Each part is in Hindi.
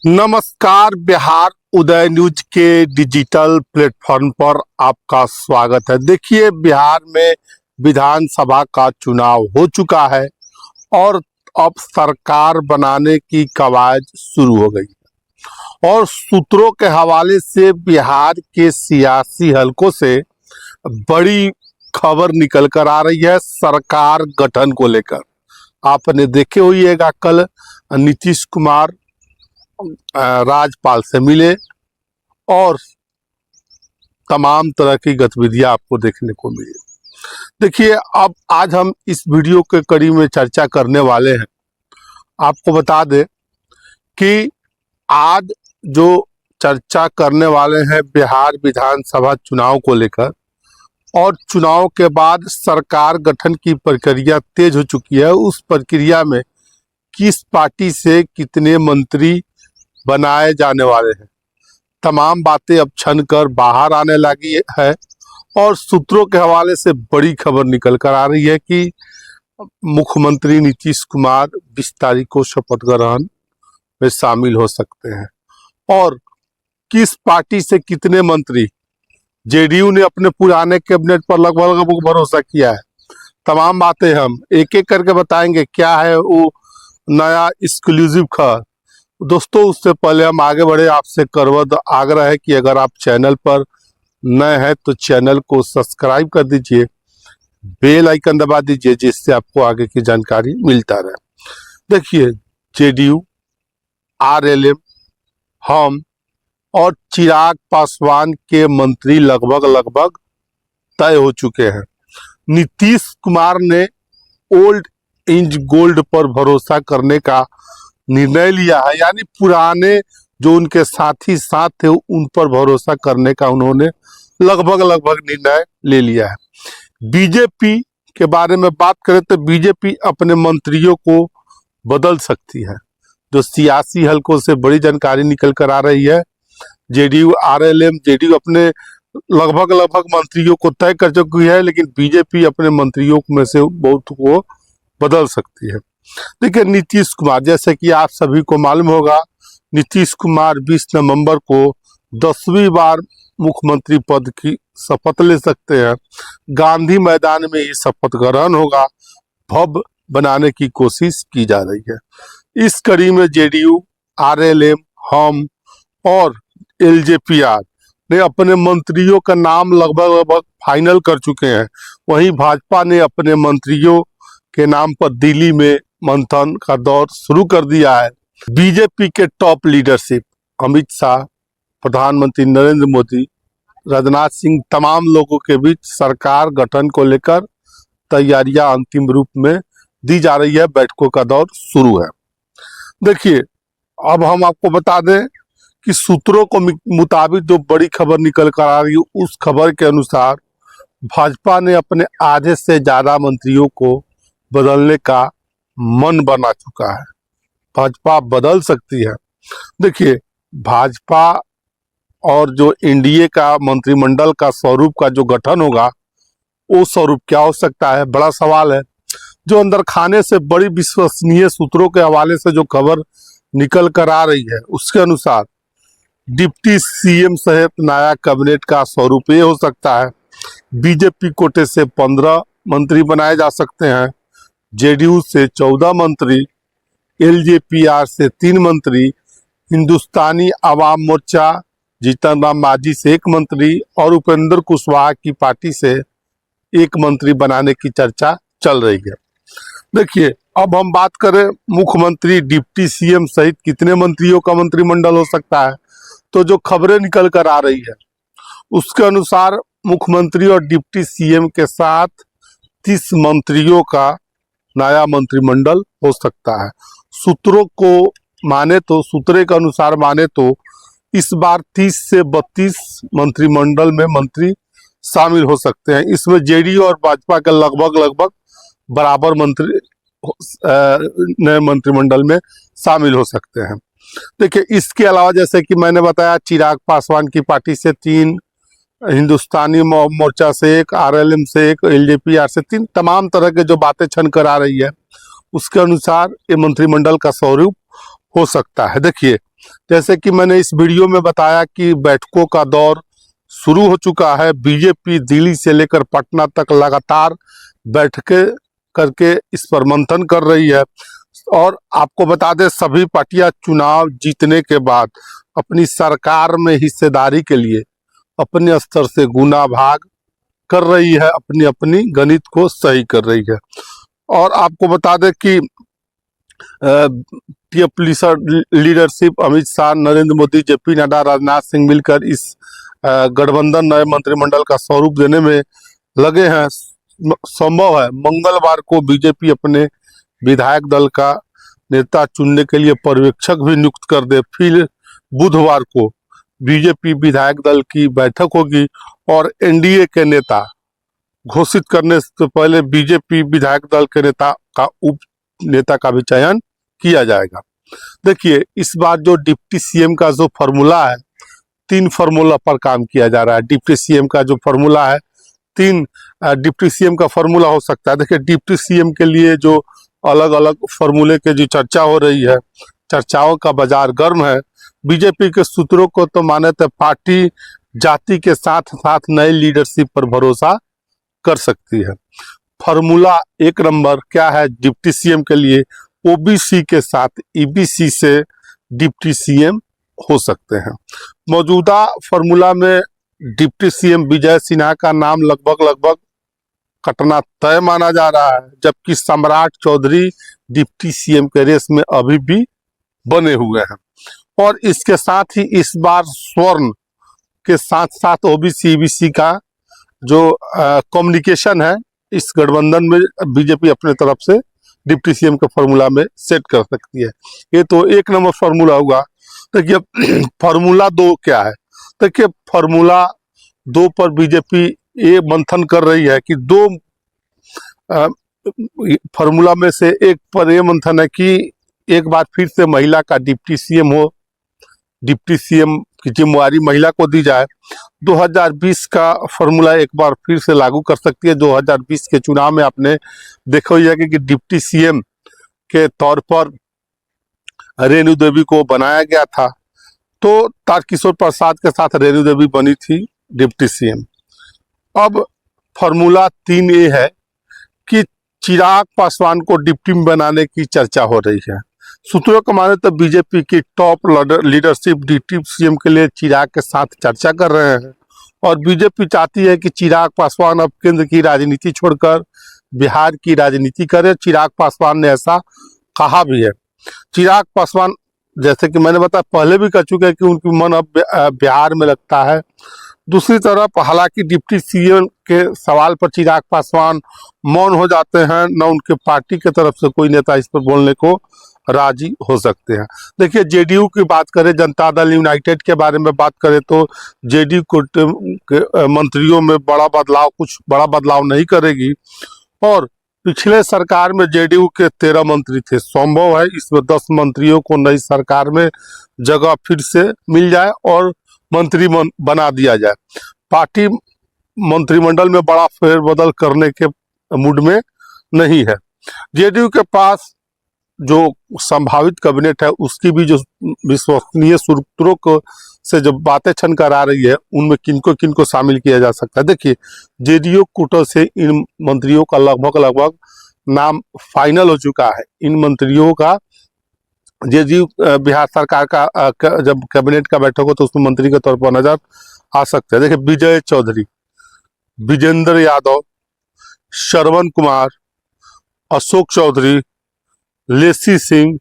नमस्कार। बिहार उदय न्यूज के डिजिटल प्लेटफॉर्म पर आपका स्वागत है। देखिए, बिहार में विधानसभा का चुनाव हो चुका है और अब सरकार बनाने की कवायद शुरू हो गई है और सूत्रों के हवाले से बिहार के सियासी हलकों से बड़ी खबर निकल कर आ रही है सरकार गठन को लेकर। आपने देखे होइएगा, कल नीतीश कुमार राज्यपाल से मिले और तमाम तरह की गतिविधियां आपको देखने को मिली। देखिए, अब आज हम इस वीडियो के कड़ी में चर्चा करने वाले हैं। आपको बता दें कि आज जो चर्चा करने वाले हैं बिहार विधानसभा चुनाव को लेकर, और चुनाव के बाद सरकार गठन की प्रक्रिया तेज हो चुकी है। उस प्रक्रिया में किस पार्टी से कितने मंत्री बनाए जाने वाले हैं, तमाम बातें अब छन कर बाहर आने लगी है और सूत्रों के हवाले से बड़ी खबर निकल कर आ रही है कि मुख्यमंत्री नीतीश कुमार 20 तारीख को शपथ ग्रहण में शामिल हो सकते हैं। और किस पार्टी से कितने मंत्री, जेडीयू ने अपने पुराने कैबिनेट पर लगभग भरोसा किया है। तमाम बातें हम एक एक करके बताएंगे। क्या है वो नया एक्सक्लूसिव खबर। दोस्तों, उससे पहले हम आगे बढ़े, आपसे करवत आग्रह है कि अगर आप चैनल पर नए हैं तो चैनल को सब्सक्राइब कर दीजिए, बेल आइकन दबा दीजिए, जिससे आपको आगे की जानकारी मिलता रहे। देखिए, जेडीयू, आरएलएम, हम और चिराग पासवान के मंत्री लगभग तय हो चुके हैं। नीतीश कुमार ने ओल्ड इज गोल्ड पर भरोसा करने का निर्णय लिया है, यानी पुराने जो उनके साथी साथ थे उन पर भरोसा करने का उन्होंने लगभग निर्णय ले लिया है। बीजेपी के बारे में बात करें तो बीजेपी अपने मंत्रियों को बदल सकती है। जो सियासी हलकों से बड़ी जानकारी निकल कर आ रही है, जेडीयू, आरएलएम, जेडीयू अपने लगभग मंत्रियों को तय कर चुकी है, लेकिन बीजेपी अपने मंत्रियों में से बहुत को बदल सकती है। देखिए, नीतीश कुमार, जैसे कि आप सभी को मालूम होगा, नीतीश कुमार 20 नवंबर को 10वीं बार मुख्यमंत्री पद की शपथ ले सकते हैं। गांधी मैदान में ये शपथ ग्रहण होगा। भव्य बनाने की कोशिश की जा रही है। इस कड़ी में जेडीयू, आरएलएम, हम और एलजेपीआर ने अपने मंत्रियों का नाम लगभग फाइनल कर चुके हैं। वहीं भाजपा ने अपने मंत्रियों के नाम पर दिल्ली में मंथन का दौर शुरू कर दिया है। बीजेपी के टॉप लीडरशिप अमित शाह, प्रधानमंत्री नरेंद्र मोदी, राजनाथ सिंह, तमाम लोगों के बीच सरकार गठन को लेकर तैयारियां अंतिम रूप में दी जा रही है। बैठकों का दौर शुरू है। देखिए, अब हम आपको बता दें कि सूत्रों को मुताबिक जो बड़ी खबर निकल कर आ रही है, उस खबर के अनुसार भाजपा ने अपने आधे से ज्यादा मंत्रियों को बदलने का मन बना चुका है। भाजपा बदल सकती है। देखिए, भाजपा और जो एनडीए का मंत्रिमंडल का स्वरूप का जो गठन होगा, वो स्वरूप क्या हो सकता है, बड़ा सवाल है। जो अंदर खाने से बड़ी विश्वसनीय सूत्रों के हवाले से जो खबर निकल कर आ रही है, उसके अनुसार डिप्टी सीएम सहित नया कैबिनेट का स्वरूप ये हो सकता है। बीजेपी कोटे से 15 मंत्री बनाए जा सकते हैं, जेडीयू से 14 मंत्री, एलजेपीआर से 3 मंत्री, हिंदुस्तानी आवाम मोर्चा जीतन राम मांझी से 1 मंत्री और उपेंद्र कुशवाहा की पार्टी से 1 मंत्री बनाने की चर्चा चल रही है। देखिए, अब हम बात करें मुख्यमंत्री, डिप्टी सीएम सहित कितने मंत्रियों का मंत्रिमंडल हो सकता है, तो जो खबरें निकल कर आ रही है उसके अनुसार मुख्यमंत्री और डिप्टी सीएम के साथ 30 मंत्रियों का नया मंत्रिमंडल हो सकता है। सूत्रों को माने तो, सूत्रे के अनुसार माने तो इस बार 30 से 32 मंत्रिमंडल में मंत्री शामिल हो सकते हैं। इसमें जेडीयू और भाजपा के लगभग बराबर मंत्री नए मंत्रिमंडल में शामिल हो सकते हैं। देखिए, इसके अलावा जैसे कि मैंने बताया, चिराग पासवान की पार्टी से 3, हिंदुस्तानी मोर्चा से 1, आरएलएम से 1, एलजेपीआर से 3, तमाम तरह के जो बातें छन कर आ रही है उसके अनुसार ये मंत्रिमंडल का स्वरूप हो सकता है। देखिए, जैसे कि मैंने इस वीडियो में बताया कि बैठकों का दौर शुरू हो चुका है। बीजेपी दिल्ली से लेकर पटना तक लगातार बैठकें करके इस पर मंथन कर रही है। और आपको बता दें, सभी पार्टियां चुनाव जीतने के बाद अपनी सरकार में हिस्सेदारी के लिए अपने स्तर से गुना भाग कर रही है, अपनी अपनी गणित को सही कर रही है। और आपको बता दें कि लीडरशिप अमित शाह, नरेंद्र मोदी, जेपी नड्डा, राजनाथ सिंह मिलकर इस गठबंधन नए मंत्रिमंडल का स्वरूप देने में लगे हैं। संभव है मंगलवार को बीजेपी अपने विधायक दल का नेता चुनने के लिए पर्यवेक्षक भी नियुक्त कर दे। फिर बुधवार को बीजेपी विधायक दल की बैठक होगी और एनडीए के नेता घोषित करने से पहले बीजेपी विधायक दल के नेता का उप नेता का भी चयन किया जाएगा। देखिए, इस बार जो डिप्टी सीएम का जो फॉर्मूला है, 3 फॉर्मूला पर काम किया जा रहा है। डिप्टी सीएम का जो फॉर्मूला है, 3 डिप्टी सीएम का फॉर्मूला हो सकता है। देखिए, डिप्टी सीएम के लिए जो अलग अलग फॉर्मूले के जो चर्चा हो रही है, चर्चाओं का बाजार गर्म है। बीजेपी के सूत्रों को तो माने तो पार्टी जाति के साथ साथ नई लीडरशिप पर भरोसा कर सकती है। फॉर्मूला 1 नंबर क्या है डिप्टी सीएम के लिए? ओबीसी के साथ ईबीसी से डिप्टी सीएम हो सकते हैं। मौजूदा फॉर्मूला में डिप्टी सीएम विजय सिन्हा का नाम लगभग कटना तय माना जा रहा है, जबकि सम्राट चौधरी डिप्टी सीएम के रेस में अभी भी बने हुए हैं। और इसके साथ ही इस बार स्वर्ण के साथ साथ ओबीसी ईबीसी का जो कम्युनिकेशन है, इस गठबंधन में बीजेपी अपने तरफ से डिप्टी सीएम के फॉर्मूला में सेट कर सकती है। ये तो 1 नंबर फॉर्मूला होगा। देखिए, फॉर्मूला 2 क्या है? देखिए, फॉर्मूला 2 पर बीजेपी ये मंथन कर रही है कि 2 फॉर्मूला में से एक पर ये मंथन है कि एक बार फिर से महिला का डिप्टी सीएम हो, डिप्टी सीएम की जिम्मेवारी महिला को दी जाए। 2020 का फॉर्मूला एक बार फिर से लागू कर सकती है। 2020 के चुनाव में आपने देखा ही है कि डिप्टी सीएम के तौर पर रेणु देवी को बनाया गया था, तो तारकिशोर प्रसाद के साथ रेणु देवी बनी थी डिप्टी सीएम। अब फॉर्मूला 3 ये है कि चिराग पासवान को डिप्टी बनाने की चर्चा हो रही है। सूत्रों का माने तो बीजेपी की टॉप लीडरशिप डिप्टी सीएम के लिए चिराग के साथ चर्चा कर रहे हैं और बीजेपी चाहती है कि चिराग पासवान अब केंद्र की राजनीति छोड़कर बिहार की राजनीति करे। चिराग पासवान ने ऐसा कहा भी है। चिराग पासवान, जैसे कि मैंने बताया, पहले भी कह चुके हैं कि उनकी मन अब बिहार में लगता है। दूसरी तरफ हालांकि डिप्टी सीएम के सवाल पर चिराग पासवान मौन हो जाते हैं, न उनके पार्टी के तरफ से कोई नेता इस पर बोलने को राजी हो सकते हैं। देखिए, जेडीयू की बात करें, जनता दल यूनाइटेड के बारे में बात करें तो जेडीयू के मंत्रियों में कुछ बड़ा बदलाव नहीं करेगी। और पिछले सरकार में जेडीयू के 13 मंत्री थे। संभव है इसमें 10 मंत्रियों को नई सरकार में जगह फिर से मिल जाए और मंत्री बना दिया जाए। पार्टी मंत्रिमंडल में बड़ा फेरबदल करने के मूड में नहीं है। जेडीयू के पास जो संभावित कैबिनेट है, उसकी भी जो विश्वसनीय सूत्रों को से जो बातें छन कर आ रही है, उनमें किनको शामिल किया जा सकता है। देखिए, जेडीयू कोटा से इन मंत्रियों का लगभग नाम फाइनल हो चुका है। इन मंत्रियों का जेडीयू बिहार सरकार का जब कैबिनेट का बैठक हो तो उसमें मंत्री के तौर पर नजर आ सकते हैं। देखिए, विजय चौधरी, विजेंद्र यादव, श्रवण कुमार, अशोक चौधरी, लेसी सिंह,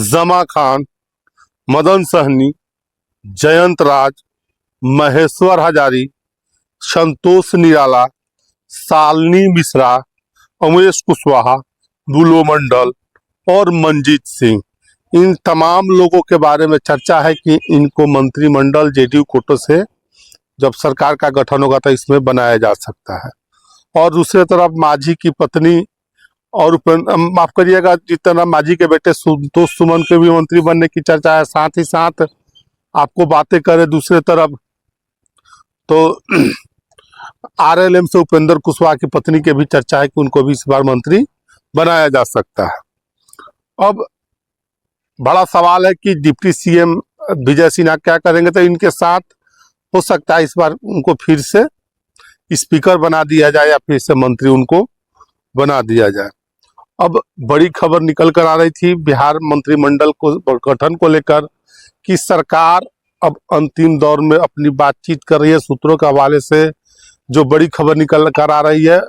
जमा खान, मदन सहनी, जयंत राज, महेश्वर हजारी, संतोष निराला, शालिनी मिश्रा, उमेश कुशवाहा, बुलो मंडल और मंजीत सिंह, इन तमाम लोगों के बारे में चर्चा है कि इनको मंत्रिमंडल जेडीयू कोटे से जब सरकार का गठन होगा तो इसमें बनाया जा सकता है। और दूसरी तरफ मांझी की पत्नी और माफ करिएगा, जितना मांझी के बेटे संतोष सुमन के भी मंत्री बनने की चर्चा है। साथ ही साथ आपको बातें करें दूसरे तरफ तो आरएलएम से उपेंद्र कुशवाहा की पत्नी के भी चर्चा है कि उनको भी इस बार मंत्री बनाया जा सकता है। अब बड़ा सवाल है कि डिप्टी सीएम विजय सिन्हा क्या करेंगे। तो इनके साथ हो सकता है इस बार उनको फिर से स्पीकर बना दिया जाए या फिर से मंत्री उनको बना दिया जाए। अब बड़ी खबर निकल कर आ रही थी बिहार मंत्रिमंडल को गठन को लेकर कि सरकार अब अंतिम दौर में अपनी बातचीत कर रही है। सूत्रों के हवाले से जो बड़ी खबर निकल कर आ रही है,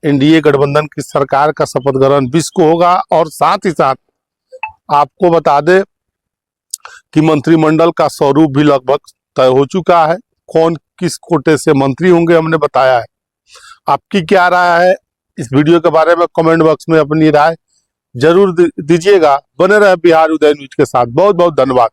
एनडीए गठबंधन की सरकार का शपथ ग्रहण 20 को होगा। और साथ ही साथ आपको बता दें कि मंत्रिमंडल का स्वरूप भी लगभग तय हो चुका है। कौन किस कोटे से मंत्री होंगे हमने बताया है। आपकी क्या राय है इस वीडियो के बारे में? कमेंट बॉक्स में अपनी राय जरूर दीजिएगा। बने रहे बिहार उदय न्यूज के साथ। बहुत बहुत धन्यवाद।